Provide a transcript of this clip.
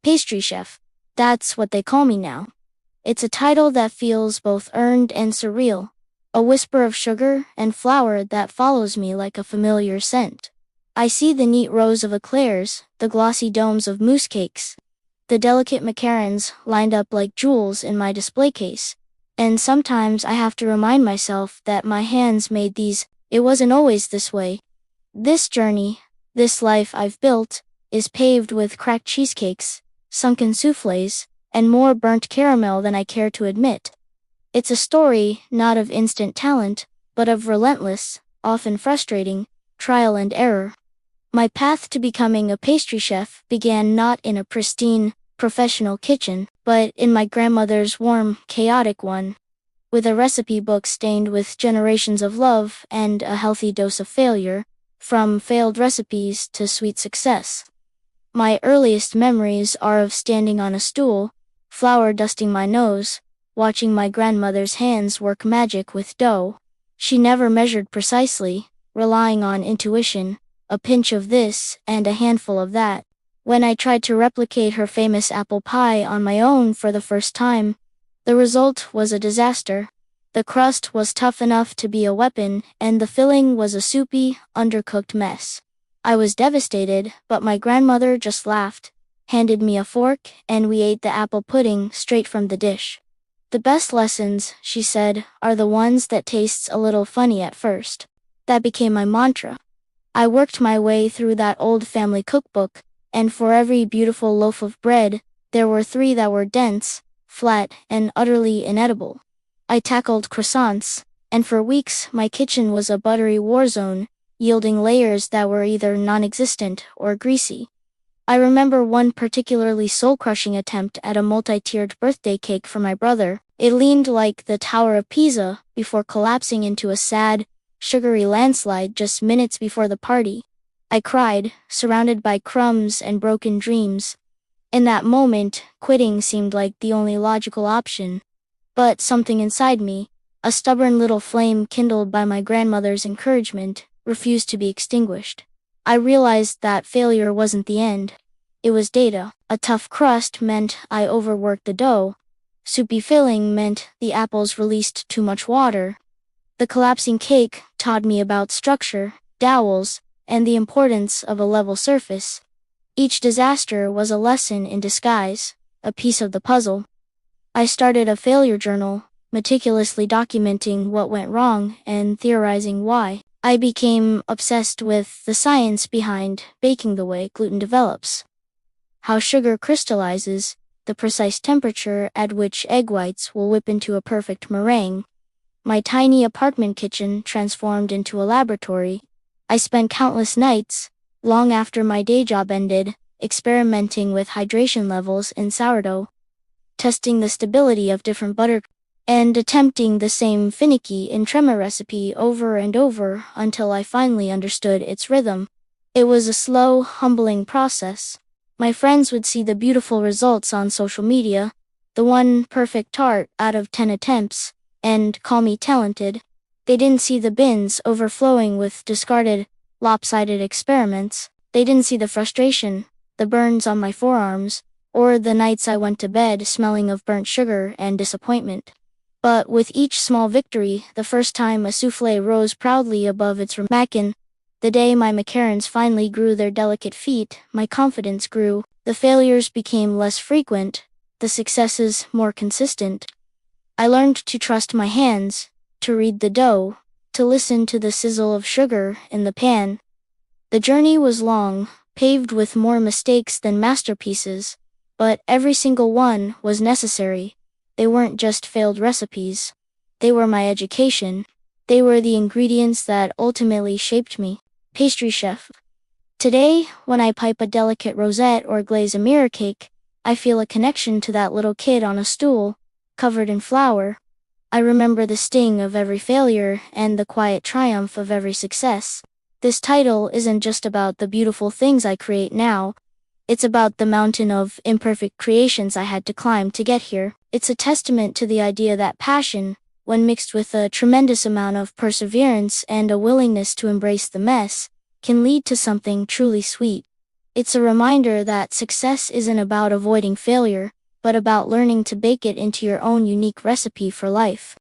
Pastry chef. That's what they call me now. It's a title that feels both earned and surreal. A whisper of sugar and flour that follows me like a familiar scent. I see the neat rows of eclairs, the glossy domes of mousse cakes, the delicate macarons lined up like jewels in my display case. And sometimes I have to remind myself that my hands made these. It wasn't always this way. This journey, this life I've built, is paved with cracked cheesecakes, sunken soufflés, and more burnt caramel than I care to admit. It's a story not of instant talent, but of relentless, often frustrating, trial and error. My path to becoming a pastry chef began not in a pristine, professional kitchen, but in my grandmother's warm, chaotic one, with a recipe book stained with generations of love and a healthy dose of failure, from failed recipes to sweet success. My earliest memories are of standing on a stool, flour dusting my nose, watching my grandmother's hands work magic with dough. She never measured precisely, relying on intuition, a pinch of this and a handful of that. When I tried to replicate her famous apple pie on my own for the first time, the result was a disaster. The crust was tough enough to be a weapon, and the filling was a soupy, undercooked mess. I was devastated, but my grandmother just laughed, handed me a fork, and we ate the apple pudding straight from the dish. The best lessons, she said, are the ones that tastes a little funny at first. That became my mantra. I worked my way through that old family cookbook, and for every beautiful loaf of bread, there were 3 that were dense, flat, and utterly inedible. I tackled croissants, and for weeks my kitchen was a buttery war zone, yielding layers that were either non-existent or greasy. I remember one particularly soul-crushing attempt at a multi-tiered birthday cake for my brother. It leaned like the Tower of Pisa before collapsing into a sad, sugary landslide just minutes before the party. I cried, surrounded by crumbs and broken dreams. In that moment, quitting seemed like the only logical option. But something inside me, a stubborn little flame kindled by my grandmother's encouragement, refused to be extinguished. I realized that failure wasn't the end. It was data. A tough crust meant I overworked the dough. Soupy filling meant the apples released too much water. The collapsing cake taught me about structure, dowels, and the importance of a level surface. Each disaster was a lesson in disguise, a piece of the puzzle. I started a failure journal, meticulously documenting what went wrong and theorizing why. I became obsessed with the science behind baking the way gluten develops. How sugar crystallizes, the precise temperature at which egg whites will whip into a perfect meringue. My tiny apartment kitchen transformed into a laboratory. I spent countless nights, long after my day job ended, experimenting with hydration levels in sourdough, testing the stability of different butter, and attempting the same finicky entremet recipe over and over until I finally understood its rhythm. It was a slow, humbling process. My friends would see the beautiful results on social media, the one perfect tart out of 10 attempts, and call me talented. They didn't see the bins overflowing with discarded, lopsided experiments. They didn't see the frustration, the burns on my forearms, or the nights I went to bed smelling of burnt sugar and disappointment. But with each small victory, the first time a soufflé rose proudly above its ramekin, the day my macarons finally grew their delicate feet, my confidence grew. The failures became less frequent, the successes more consistent. I learned to trust my hands, to read the dough, to listen to the sizzle of sugar in the pan. The journey was long, paved with more mistakes than masterpieces, but every single one was necessary. They weren't just failed recipes. They were my education. They were the ingredients that ultimately shaped me. Pastry chef. Today, when I pipe a delicate rosette or glaze a mirror cake, I feel a connection to that little kid on a stool, covered in flour. I remember the sting of every failure and the quiet triumph of every success. This title isn't just about the beautiful things I create now. It's about the mountain of imperfect creations I had to climb to get here. It's a testament to the idea that passion, when mixed with a tremendous amount of perseverance and a willingness to embrace the mess, can lead to something truly sweet. It's a reminder that success isn't about avoiding failure, but about learning to bake it into your own unique recipe for life.